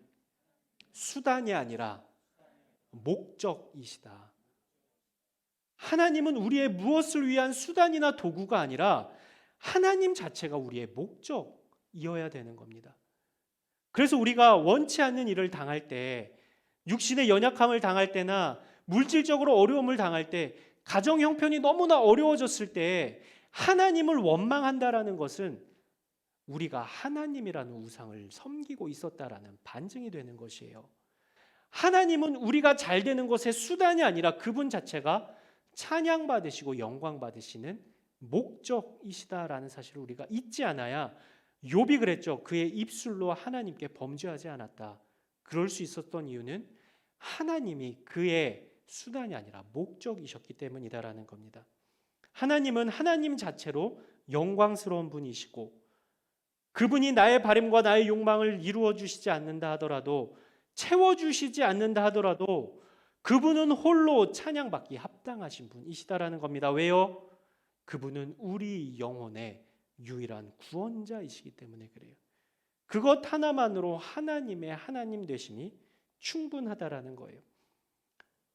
수단이 아니라 목적이시다. 하나님은 우리의 무엇을 위한 수단이나 도구가 아니라 하나님 자체가 우리의 목적이어야 되는 겁니다. 그래서 우리가 원치 않는 일을 당할 때, 육신의 연약함을 당할 때나 물질적으로 어려움을 당할 때, 가정 형편이 너무나 어려워졌을 때 하나님을 원망한다라는 것은 우리가 하나님이라는 우상을 섬기고 있었다라는 반증이 되는 것이에요. 하나님은 우리가 잘 되는 것의 수단이 아니라 그분 자체가 찬양받으시고 영광받으시는 목적이시다라는 사실을 우리가 잊지 않아야, 욥이 그랬죠. 그의 입술로 하나님께 범죄하지 않았다. 그럴 수 있었던 이유는 하나님이 그의 수단이 아니라 목적이셨기 때문이다라는 겁니다. 하나님은 하나님 자체로 영광스러운 분이시고 그분이 나의 바램과 나의 욕망을 이루어 주시지 않는다 하더라도, 채워주시지 않는다 하더라도 그분은 홀로 찬양받기 합당하신 분이시다라는 겁니다. 왜요? 그분은 우리 영혼의 유일한 구원자이시기 때문에 그래요. 그것 하나만으로 하나님의 하나님 되심이 충분하다라는 거예요.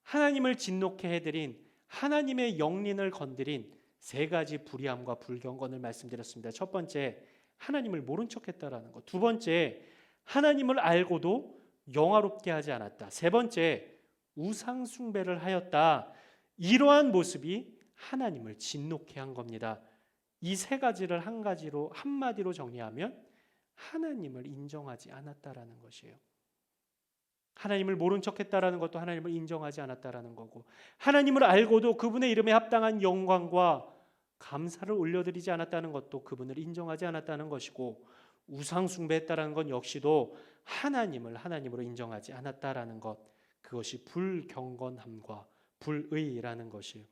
하나님을 진노케 해드린, 하나님의 영린을 건드린 세 가지 불의함과 불경건을 말씀드렸습니다. 첫 번째, 하나님을 모른 척했다라는 것. 두 번째, 하나님을 알고도 영화롭게 하지 않았다. 세 번째, 우상 숭배를 하였다. 이러한 모습이 하나님을 진노케 한 겁니다. 이 세 가지를 한마디로 정리하면 하나님을 인정하지 않았다라는 것이에요. 하나님을 모른 척했다라는 것도 하나님을 인정하지 않았다라는 거고, 하나님을 알고도 그분의 이름에 합당한 영광과 감사를 올려드리지 않았다는 것도 그분을 인정하지 않았다는 것이고, 우상 숭배했다라는 건 역시도 하나님을 하나님으로 인정하지 않았다라는 것, 그것이 불경건함과 불의라는 것이에요.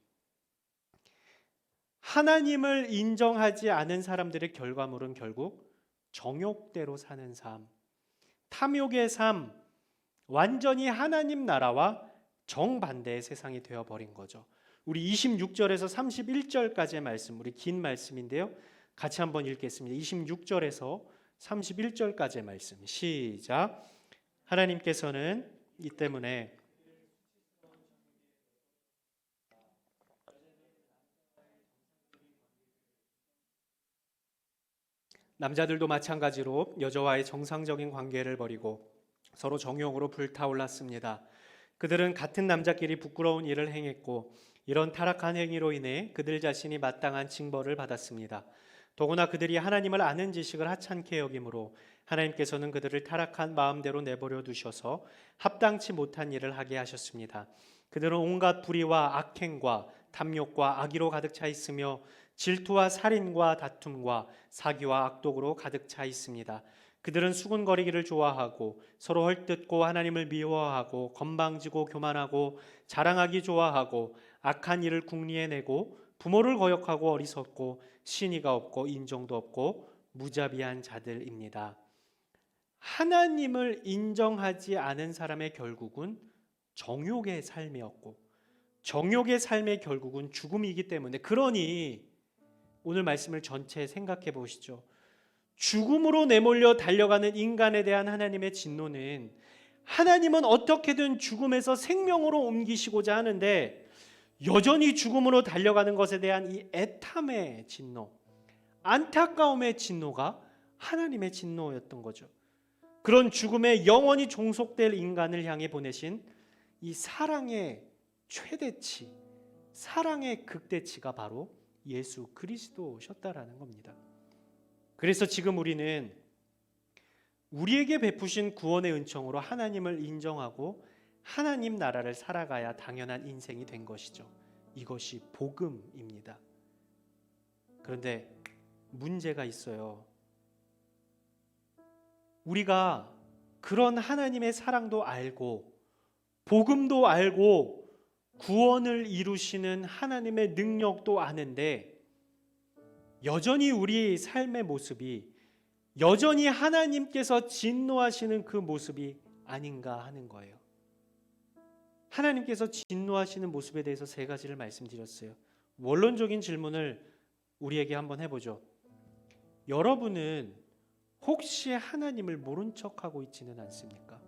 하나님을 인정하지 않은 사람들의 결과물은 결국 정욕대로 사는 삶, 탐욕의 삶, 완전히 하나님 나라와 정반대의 세상이 되어버린 거죠. 우리 26절에서 31절까지의 말씀, 우리 긴 말씀인데요, 같이 한번 읽겠습니다. 26절에서 31절까지의 말씀, 시작. 하나님께서는 이 때문에 남자들도 마찬가지로 여자와의 정상적인 관계를 버리고 서로 정욕으로 불타올랐습니다. 그들은 같은 남자끼리 부끄러운 일을 행했고 이런 타락한 행위로 인해 그들 자신이 마땅한 징벌을 받았습니다. 더구나 그들이 하나님을 아는 지식을 하찮게 여기므로 하나님께서는 그들을 타락한 마음대로 내버려 두셔서 합당치 못한 일을 하게 하셨습니다. 그들은 온갖 불의와 악행과 탐욕과 악의로 가득 차 있으며 질투와 살인과 다툼과 사기와 악독으로 가득 차 있습니다. 그들은 수군거리기를 좋아하고 서로 헐뜯고 하나님을 미워하고 건방지고 교만하고 자랑하기 좋아하고 악한 일을 궁리해내고 부모를 거역하고 어리석고 신의가 없고 인정도 없고 무자비한 자들입니다. 하나님을 인정하지 않은 사람의 결국은 정욕의 삶이었고 정욕의 삶의 결국은 죽음이기 때문에, 그러니 오늘 말씀을 전체 생각해 보시죠. 죽음으로 내몰려 달려가는 인간에 대한 하나님의 진노는, 하나님은 어떻게든 죽음에서 생명으로 옮기시고자 하는데 여전히 죽음으로 달려가는 것에 대한 이 애탐의 진노, 안타까움의 진노가 하나님의 진노였던 거죠. 그런 죽음에 영원히 종속될 인간을 향해 보내신 이 사랑의 최대치, 사랑의 극대치가 바로 예수 그리스도셨다라는 겁니다. 그래서 지금 우리는 우리에게 베푸신 구원의 은총으로 하나님을 인정하고 하나님 나라를 살아가야 당연한 인생이 된 것이죠. 이것이 복음입니다. 그런데 문제가 있어요. 우리가 그런 하나님의 사랑도 알고 복음도 알고 구원을 이루시는 하나님의 능력도 아는데 여전히 우리 삶의 모습이 여전히 하나님께서 진노하시는 그 모습이 아닌가 하는 거예요. 하나님께서 진노하시는 모습에 대해서 세 가지를 말씀드렸어요. 원론적인 질문을 우리에게 한번 해보죠. 여러분은 혹시 하나님을 모른 척하고 있지는 않습니까?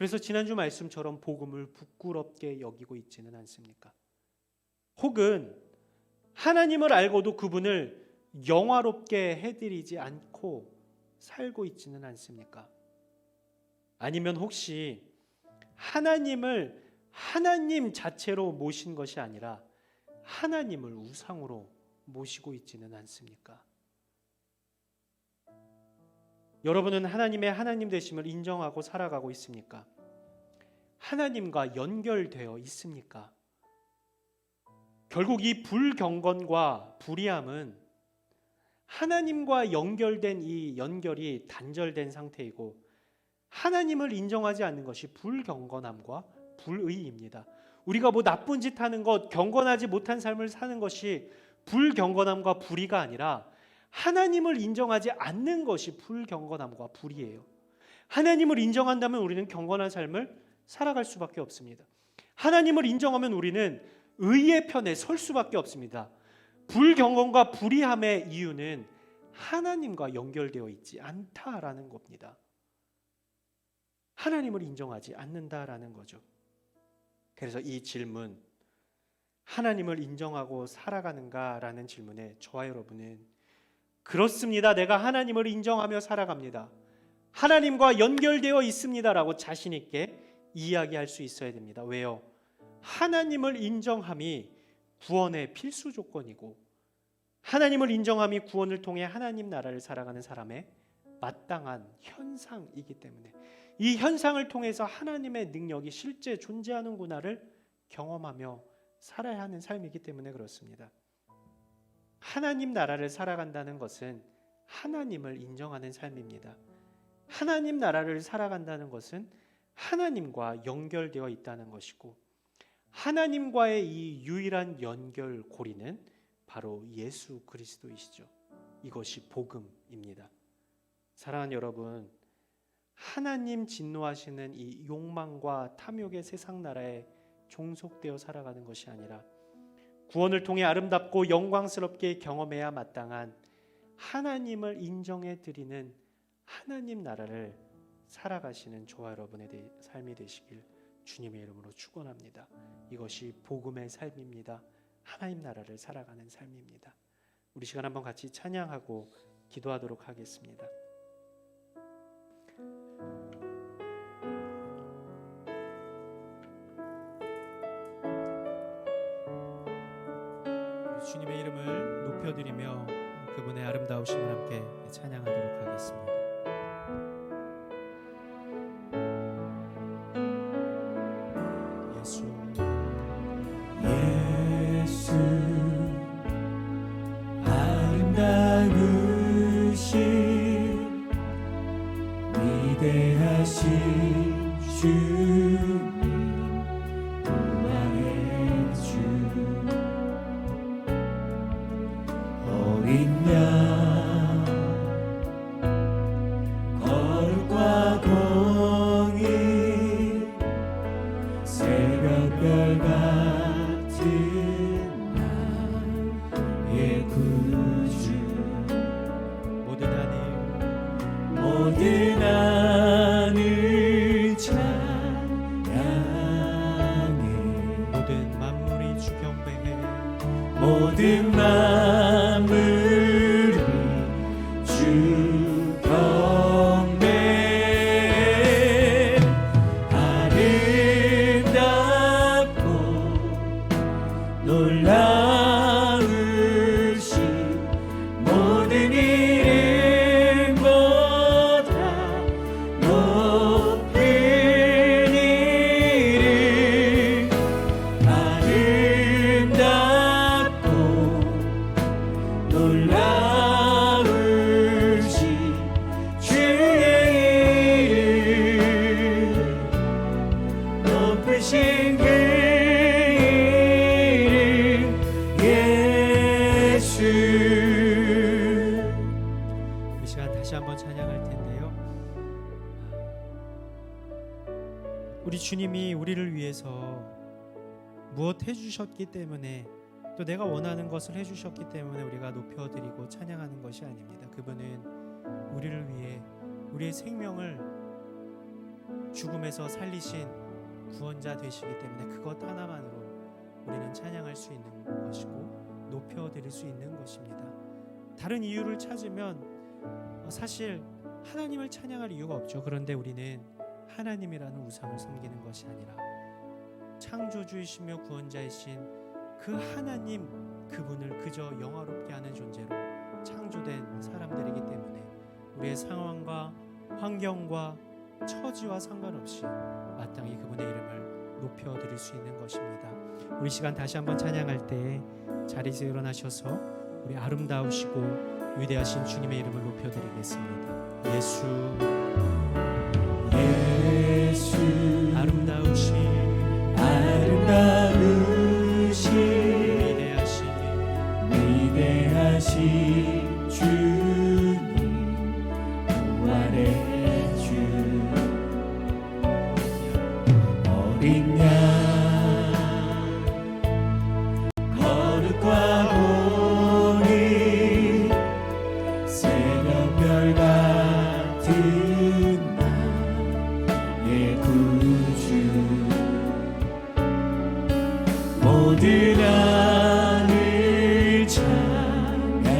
그래서 지난주 말씀처럼 복음을 부끄럽게 여기고 있지는 않습니까? 혹은 하나님을 알고도 그분을 영화롭게 해드리지 않고 살고 있지는 않습니까? 아니면 혹시 하나님을 하나님 자체로 모신 것이 아니라 하나님을 우상으로 모시고 있지는 않습니까? 여러분은 하나님의 하나님 되심을 인정하고 살아가고 있습니까? 하나님과 연결되어 있습니까? 결국 이 불경건과 불의함은 하나님과 연결된 이 연결이 단절된 상태이고 하나님을 인정하지 않는 것이 불경건함과 불의입니다. 우리가 뭐 나쁜 짓 하는 것, 경건하지 못한 삶을 사는 것이 불경건함과 불의가 아니라 하나님을 인정하지 않는 것이 불경건함과 불의예요. 하나님을 인정한다면 우리는 경건한 삶을 살아갈 수밖에 없습니다. 하나님을 인정하면 우리는 의의 편에 설 수밖에 없습니다. 불경건과 불의함의 이유는 하나님과 연결되어 있지 않다라는 겁니다. 하나님을 인정하지 않는다라는 거죠. 그래서 이 질문, 하나님을 인정하고 살아가는가라는 질문에 저와 여러분은 그렇습니다. 내가 하나님을 인정하며 살아갑니다. 하나님과 연결되어 있습니다라고 자신 있게 이야기할 수 있어야 됩니다. 왜요? 하나님을 인정함이 구원의 필수 조건이고 하나님을 인정함이 구원을 통해 하나님 나라를 살아가는 사람의 마땅한 현상이기 때문에 이 현상을 통해서 하나님의 능력이 실제 존재하는구나를 경험하며 살아야 하는 삶이기 때문에 그렇습니다. 하나님 나라를 살아간다는 것은 하나님을 인정하는 삶입니다. 하나님 나라를 살아간다는 것은 하나님과 연결되어 있다는 것이고 하나님과의 이 유일한 연결고리는 바로 예수 그리스도이시죠. 이것이 복음입니다. 사랑하는 여러분, 하나님 진노하시는 이 욕망과 탐욕의 세상 나라에 종속되어 살아가는 것이 아니라 구원을 통해 아름답고 영광스럽게 경험해야 마땅한 하나님을 인정해 드리는 하나님 나라를 살아가시는 저와 여러분의 삶이 되시길 주님의 이름으로 축원합니다. 이것이 복음의 삶입니다. 하나님 나라를 살아가는 삶입니다. 우리 시간 한번 같이 찬양하고 기도하도록 하겠습니다. 주님의 이름을 높여드리며 그분의 아름다우심을 함께 찬양하도록 하겠습니다. 예수 아름다우신 위대하신 주님 부활의 주 어린 양 거룩과 공의 새벽별 같은 나의 구주 모든 하늘 찬양해 모든 만물이 주 경배해 모든 만물이 주 경배해 아름답고 놀라우신 모든 이름보다 높은 이름 아름답고 놀라우신 주의 이름 높으신 그 이름 예수. 이 시간 다시 한번 찬양할 텐데요. 우리 주님이 우리를 위해서 무엇 해주셨기 때문에 또 내가 원하는 것을 해주셨기 때문에 우리가 높여드리고 찬양하는 것이 아닙니다. 그분은 우리를 위해 우리의 생명을 죽음에서 살리신 구원자 되시기 때문에 그것 하나만으로 우리는 찬양할 수 있는 것이고 높여드릴 수 있는 것입니다. 다른 이유를 찾으면 사실 하나님을 찬양할 이유가 없죠. 그런데 우리는 하나님이라는 우상을 섬기는 것이 아니라 창조주이시며 구원자이신 그 하나님 그분을 그저 영화롭게 하는 존재로 창조된 사람들이기 때문에 우리의 상황과 환경과 처지와 상관없이 마땅히 그분의 이름을 높여드릴 수 있는 것입니다. 우리 시간 다시 한번 찬양할 때 자리에서 일어나셔서 우리 아름다우시고 위대하신 주님의 이름을 높여드리겠습니다. 예수 아름다우신 위대하신 주님 부활의 주 어린 양 거룩과 공의 모든 하늘 찬양해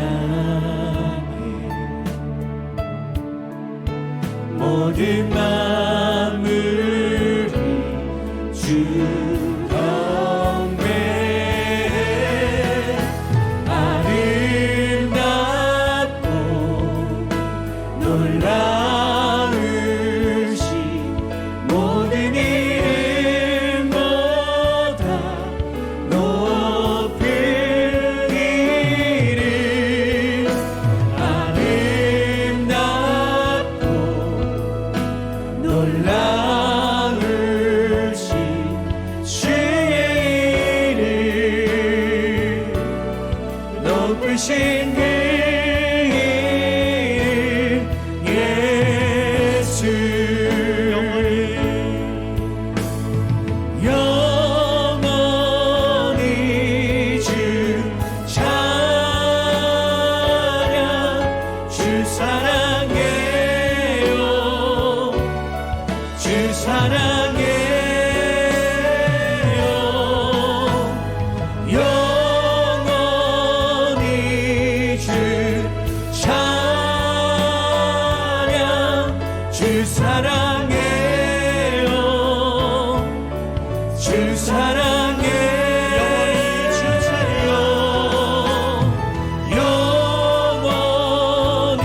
모든 만물이 주 경배해 아름답고 놀라우신 모든 이름보다 높은 이름 아름답고 놀라우신 주의 이름 높으신 그 이름 예수 영원히 주 찬양 주 사랑해요 주 사랑해요 영원히 주 찬양 주 사랑해요 주 사랑해요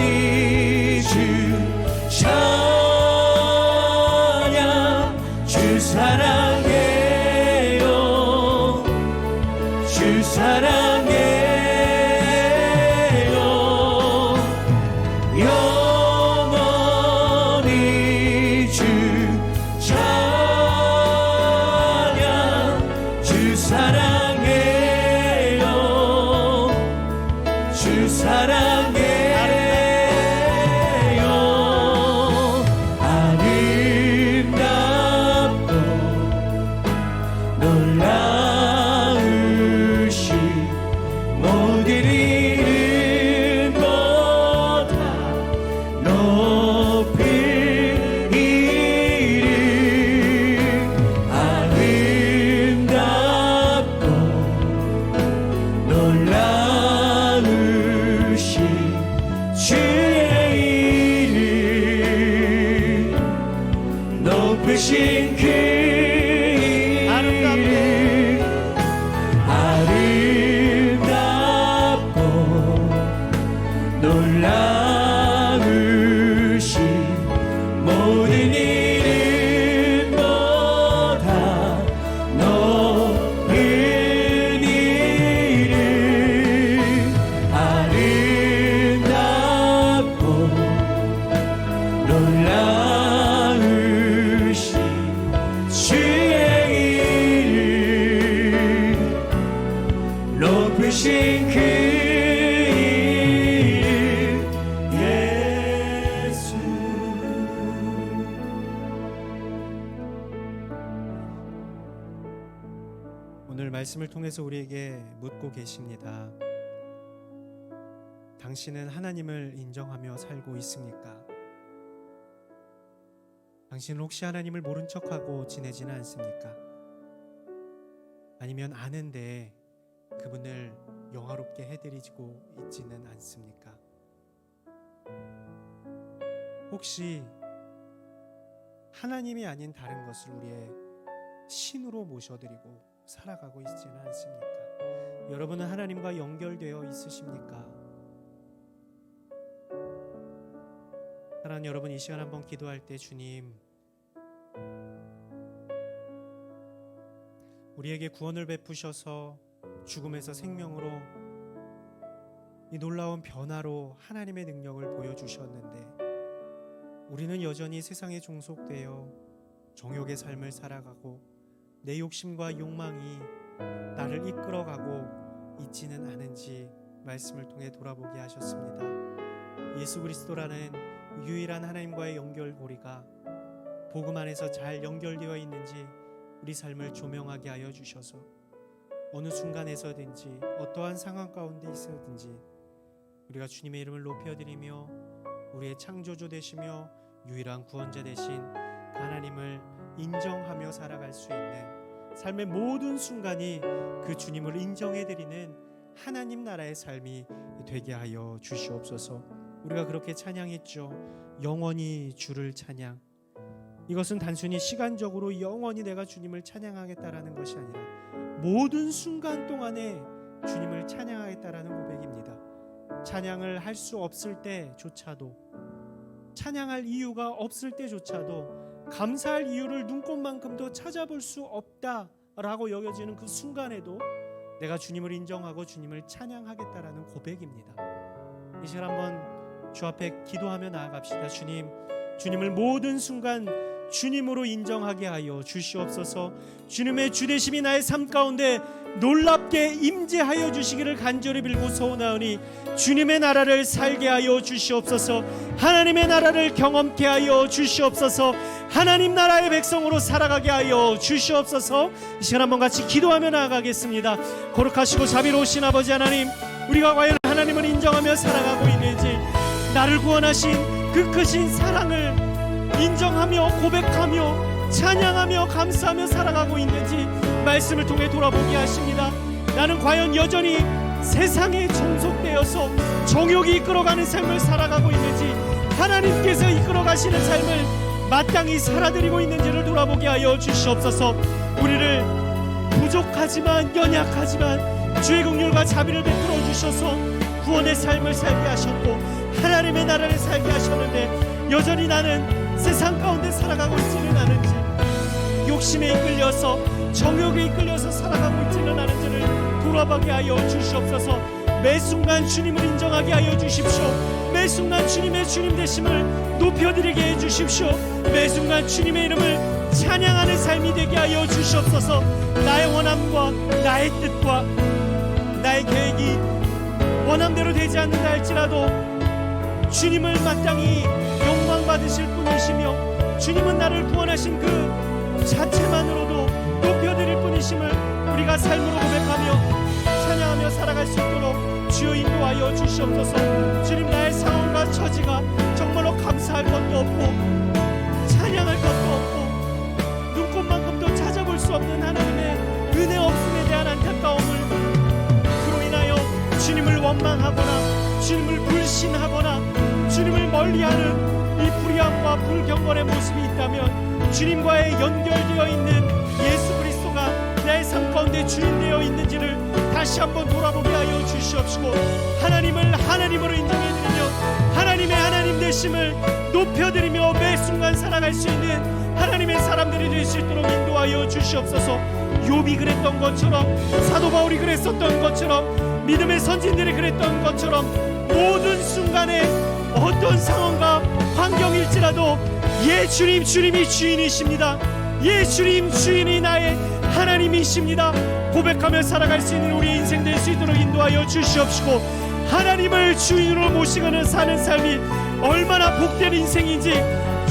영원히 주 찬양 주 사랑해요 주 사랑해요 영원히 주 찬양 주 사랑해요 주 사랑해요 아름답고 놀라우신 모든 이름보다 높은 이름 아름답고 놀라우신 주의 이름 높으신 그 이름 아름답고 놀라우신 모든 이름보다 높은 이름 아름답고 놀라우신 주의 이름 높으신 그 이름 예수 오늘 말씀을 통해서 우리에게 묻고 계십니다. 당신은 하나님을 인정하며 살고 있습니까? 당신은 혹시 하나님을 모른 척하고 지내지는 않습니까? 아니면 아는데 그분을 영화롭게 해드리고 있지는 않습니까? 혹시 하나님이 아닌 다른 것을 우리의 신으로 모셔드리고 살아가고 있지는 않습니까? 여러분은 하나님과 연결되어 있으십니까? 사랑하는 여러분, 이 시간 한번 기도할 때 주님, 우리에게 구원을 베푸셔서 죽음에서 생명으로 이 놀라운 변화로 하나님의 능력을 보여주셨는데 우리는 여전히 세상에 종속되어 정욕의 삶을 살아가고 내 욕심과 욕망이 나를 이끌어가고 있지는 않은지 말씀을 통해 돌아보게 하셨습니다. 예수 그리스도라는 유일한 하나님과의 연결고리가 복음 안에서 잘 연결되어 있는지 우리 삶을 조명하게 하여 주셔서 어느 순간에서든지 어떠한 상황 가운데 있어든지 우리가 주님의 이름을 높여드리며 우리의 창조주 되시며 유일한 구원자 되신 하나님을 인정하며 살아갈 수 있는 삶의 모든 순간이 그 주님을 인정해드리는 하나님 나라의 삶이 되게 하여 주시옵소서. 우리가 그렇게 찬양했죠. 영원히 주를 찬양. 이것은 단순히 시간적으로 영원히 내가 주님을 찬양하겠다라는 것이 아니라 모든 순간 동안에 주님을 찬양하겠다라는 고백입니다. 찬양을 할 수 없을 때조차도, 찬양할 이유가 없을 때조차도, 감사할 이유를 눈꽃만큼도 찾아볼 수 없다라고 여겨지는 그 순간에도 내가 주님을 인정하고 주님을 찬양하겠다라는 고백입니다. 이 시간 한번 주 앞에 기도하며 나아갑시다. 주님을 모든 순간 주님으로 인정하게 하여 주시옵소서. 주님의 주되심이 나의 삶 가운데 놀랍게 임재하여 주시기를 간절히 빌고 소원하오니 주님의 나라를 살게 하여 주시옵소서. 하나님의 나라를 경험케 하여 주시옵소서. 하나님 나라의 백성으로 살아가게 하여 주시옵소서. 이 시간 한번 같이 기도하며 나아가겠습니다. 거룩하시고 자비로우신 아버지 하나님, 우리가 과연 하나님을 인정하며 살아가고 있는지, 나를 구원하신 그 크신 사랑을 인정하며 고백하며 찬양하며 감사하며 살아가고 있는지 말씀을 통해 돌아보게 하십니다. 나는 과연 여전히 세상에 종속되어서 정욕이 이끌어가는 삶을 살아가고 있는지, 하나님께서 이끌어가시는 삶을 마땅히 살아드리고 있는지를 돌아보게 하여 주시옵소서. 우리를 부족하지만 연약하지만 주의 긍휼과 자비를 베풀어 주셔서 구원의 삶을 살게 하셨고 하나님의 나라를 살게 하셨는데, 여전히 나는 세상 가운데 살아가고 있지는 않은지, 욕심에 이끌려서 정욕에 이끌려서 살아가고 있지는 않은지를 돌아보게 하여 주시옵소서. 매 순간 주님을 인정하게 하여 주십시오. 매 순간 주님의 주님 되심을 높여드리게 해 주십시오. 매 순간 주님의 이름을 찬양하는 삶이 되게 하여 주시옵소서. 나의 원함과 나의 뜻과 나의 계획이 원함대로 되지 않는다 할지라도 주님을 마땅히 영광 받으실 분이시며, 주님은 나를 구원하신 그 자체만으로도 높여드릴 분이심을 우리가 삶으로 고백하며 찬양하며 살아갈 수 있도록 주여 인도하여 주시옵소서. 주님, 나의 상황과 처지가 정말로 감사할 것도 없고 찬양할 것도 없고 눈꽃만큼도 찾아볼 수 없는 하나님의 은혜 없음에 대한 안타까움을, 그로 인하여 주님을 원망하거나 주님을 불신하거나 주님을 멀리하는 이 불의함과 불경건의 모습이 있다면, 주님과의 연결되어 있는 예수 그리스도가 나의 삶 가운데 주인되어 있는지를 다시 한번 돌아보게 하여 주시옵시고, 하나님을 하나님으로 인정해드리며 하나님의 하나님 되심을 높여드리며 매 순간 살아갈 수 있는 하나님의 사람들이 될 수 있도록 인도하여 주시옵소서. 욥이 그랬던 것처럼, 사도 바울이 그랬었던 것처럼, 믿음의 선진들이 그랬던 것처럼 모든 순간에 어떤 상황과 환경일지라도 예 주님, 주님이 주인이십니다. 예 주님, 주인이 나의 하나님이십니다. 고백하며 살아갈 수 있는 우리의 인생 될 수 있도록 인도하여 주시옵시고, 하나님을 주인으로 모시고는 사는 삶이 얼마나 복된 인생인지,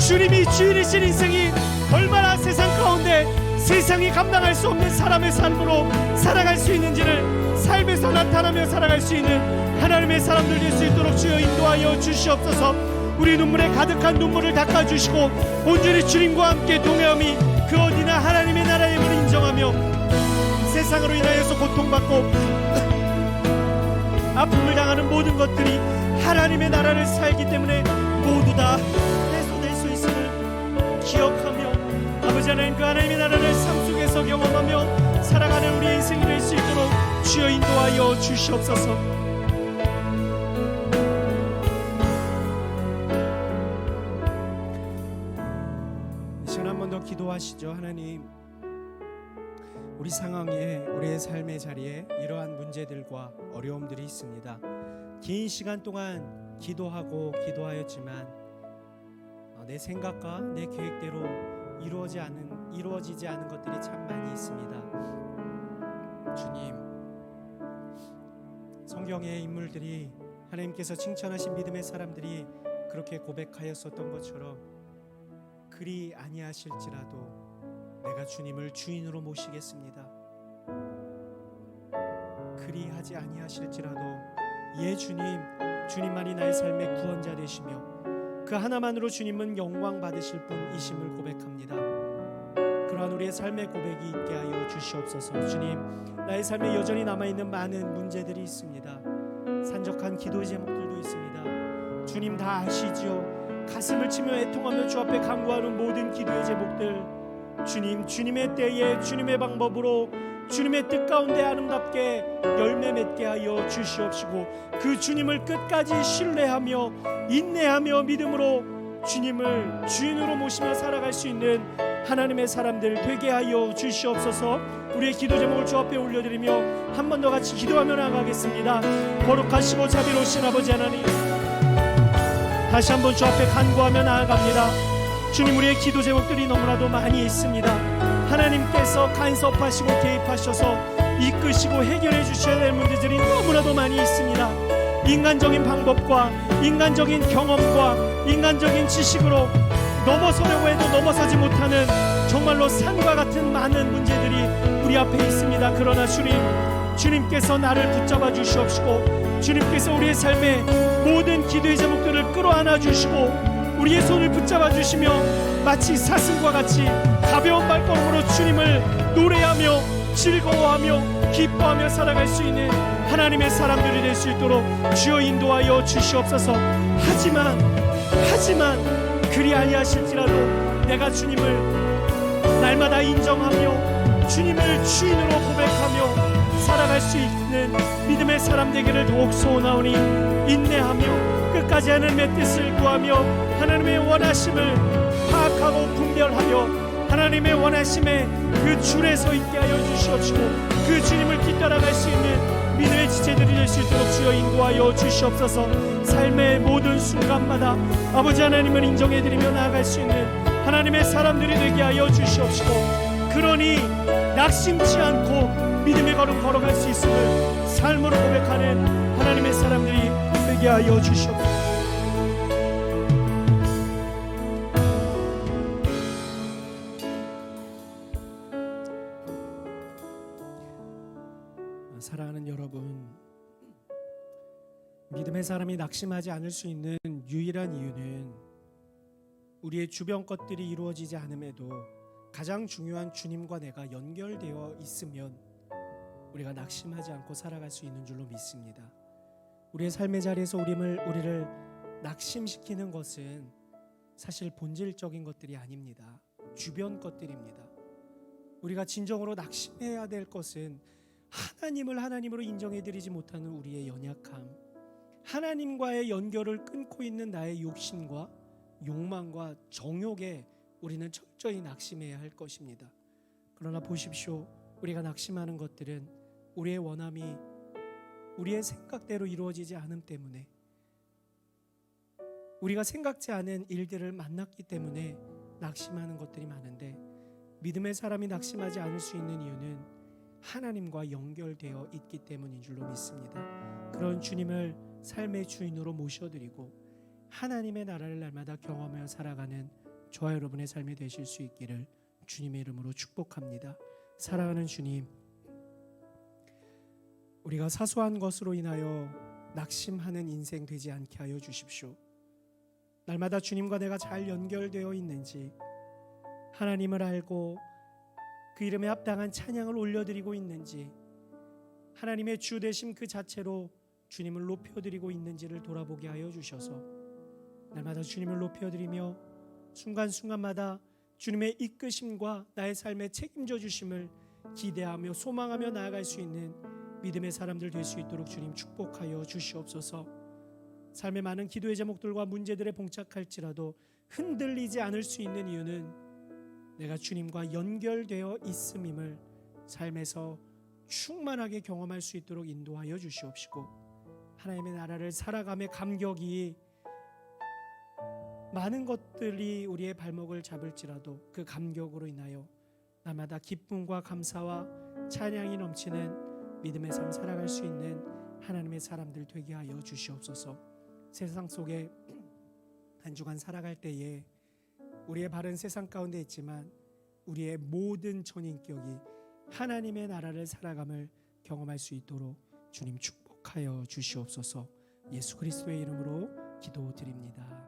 주님이 주인이신 인생이 얼마나 세상 가운데 세상이 감당할 수 없는 사람의 삶으로 살아갈 수 있는지를 삶에서 나타나며 살아갈 수 있는 하나님의 사람들 될 수 있도록 주여 인도하여 주시옵소서. 우리 눈물에 가득한 눈물을 닦아주시고 온전히 주님과 함께 동행함이 그 어디나 하나님의 나라의 힘을 인정하며 세상으로 인하여서 고통받고 아픔을 당하는 모든 것들이 하나님의 나라를 살기 때문에 모두 다 해소될 수 있음을 기억하며, 아버지 하나님, 그 하나님의 나라를 삶 속에서 경험하며 살아가는 우리의 인생이 될 수 있도록 주여 인도하여 주시옵소서. 기도하시죠. 하나님, 우리 상황에, 우리의 삶의 자리에 이러한 문제들과 어려움들이 있습니다. 긴 시간 동안 기도하였지만 내 생각과 내 계획대로 이루어지지 않은 것들이 참 많이 있습니다. 주님, 성경의 인물들이, 하나님께서 칭찬하신 믿음의 사람들이 그렇게 고백하였었던 것처럼, 그리 아니하실지라도 내가 주님을 주인으로 모시겠습니다. 그리 하지 아니하실지라도 예 주님, 주님만이 나의 삶의 구원자 되시며 그 하나만으로 주님은 영광 받으실 분이심을 고백합니다. 그러한 우리의 삶의 고백이 있게 하여 주시옵소서. 주님, 나의 삶에 여전히 남아있는 많은 문제들이 있습니다. 산적한 기도 제목들도 있습니다. 주님 다 아시죠? 가슴을 치며 애통하며 주 앞에 간구하는 모든 기도의 제목들, 주님, 주님의 때에 주님의 방법으로 주님의 뜻 가운데 아름답게 열매 맺게 하여 주시옵시고, 그 주님을 끝까지 신뢰하며 인내하며 믿음으로 주님을 주인으로 모시며 살아갈 수 있는 하나님의 사람들 되게 하여 주시옵소서. 우리의 기도 제목을 주 앞에 올려드리며 한 번 더 같이 기도하며 나가겠습니다. 거룩하시고 자비로우신 아버지 하나님, 다시 한번 주 앞에 간구하며 나아갑니다. 주님, 우리의 기도 제목들이 너무나도 많이 있습니다. 하나님께서 간섭하시고 개입하셔서 이끄시고 해결해 주셔야 될 문제들이 너무나도 많이 있습니다. 인간적인 방법과 인간적인 경험과 인간적인 지식으로 넘어서려고 해도 넘어서지 못하는 정말로 산과 같은 많은 문제들이 우리 앞에 있습니다. 그러나 주님께서 나를 붙잡아 주시옵시고, 주님께서 우리의 삶의 모든 기도의 제목들을 끌어안아 주시고 우리의 손을 붙잡아 주시며 마치 사슴과 같이 가벼운 발걸음으로 주님을 노래하며 즐거워하며 기뻐하며 살아갈 수 있는 하나님의 사람들이 될 수 있도록 주여 인도하여 주시옵소서. 하지만 그리 아니하실지라도 내가 주님을 날마다 인정하며 주님을 주인으로 고백하며 살아갈 수 있는 믿음의 사람 되기를 더욱 소원하오니, 인내하며 끝까지 하나님의 뜻을 구하며 하나님의 원하심을 파악하고 분별하며 하나님의 원하심에 그 줄에 서 있게 하여 주시옵시고, 그 주님을 뒤따라갈 수 있는 믿음의 지체들이 될 수 있도록 주여 인도하여 주시옵소서. 삶의 모든 순간마다 아버지 하나님을 인정해드리며 나아갈 수 있는 하나님의 사람들이 되게 하여 주시옵시고, 그러니 낙심치 않고 믿음의 걸음 걸어갈 수 있음을 삶으로 고백하는 하나님의 사람들이 되게 하여 주시옵소서. 사랑하는 여러분, 믿음의 사람이 낙심하지 않을 수 있는 유일한 이유는 우리의 주변 것들이 이루어지지 않음에도 가장 중요한 주님과 내가 연결되어 있으면 우리가 낙심하지 않고 살아갈 수 있는 줄로 믿습니다. 우리의 삶의 자리에서 우리를 낙심시키는 것은 사실 본질적인 것들이 아닙니다. 주변 것들입니다. 우리가 진정으로 낙심해야 될 것은 하나님을 하나님으로 인정해드리지 못하는 우리의 연약함, 하나님과의 연결을 끊고 있는 나의 욕심과 욕망과 정욕에 우리는 철저히 낙심해야 할 것입니다. 그러나 보십시오, 우리가 낙심하는 것들은 우리의 원함이 우리의 생각대로 이루어지지 않음 때문에, 우리가 생각지 않은 일들을 만났기 때문에 낙심하는 것들이 많은데, 믿음의 사람이 낙심하지 않을 수 있는 이유는 하나님과 연결되어 있기 때문인 줄로 믿습니다. 그런 주님을 삶의 주인으로 모셔드리고 하나님의 나라를 날마다 경험하며 살아가는 저와 여러분의 삶이 되실 수 있기를 주님의 이름으로 축복합니다. 사랑하는 주님, 우리가 사소한 것으로 인하여 낙심하는 인생 되지 않게 하여 주십시오. 날마다 주님과 내가 잘 연결되어 있는지, 하나님을 알고 그 이름에 합당한 찬양을 올려드리고 있는지, 하나님의 주 되심 그 자체로 주님을 높여드리고 있는지를 돌아보게 하여 주셔서 날마다 주님을 높여드리며 순간순간마다 주님의 이끄심과 나의 삶에 책임져 주심을 기대하며 소망하며 나아갈 수 있는 믿음의 사람들 될 수 있도록 주님 축복하여 주시옵소서. 삶의 많은 기도의 제목들과 문제들에 봉착할지라도 흔들리지 않을 수 있는 이유는 내가 주님과 연결되어 있음임을 삶에서 충만하게 경험할 수 있도록 인도하여 주시옵시고, 하나님의 나라를 살아감의 감격이 많은 것들이 우리의 발목을 잡을지라도 그 감격으로 인하여 날마다 기쁨과 감사와 찬양이 넘치는 믿음의 삶 살아갈 수 있는 하나님의 사람들 되게 하여 주시옵소서. 세상 속에 한 주간 살아갈 때에 우리의 발은 세상 가운데 있지만 우리의 모든 전인격이 하나님의 나라를 살아감을 경험할 수 있도록 주님 축복하여 주시옵소서. 예수 그리스도의 이름으로 기도드립니다.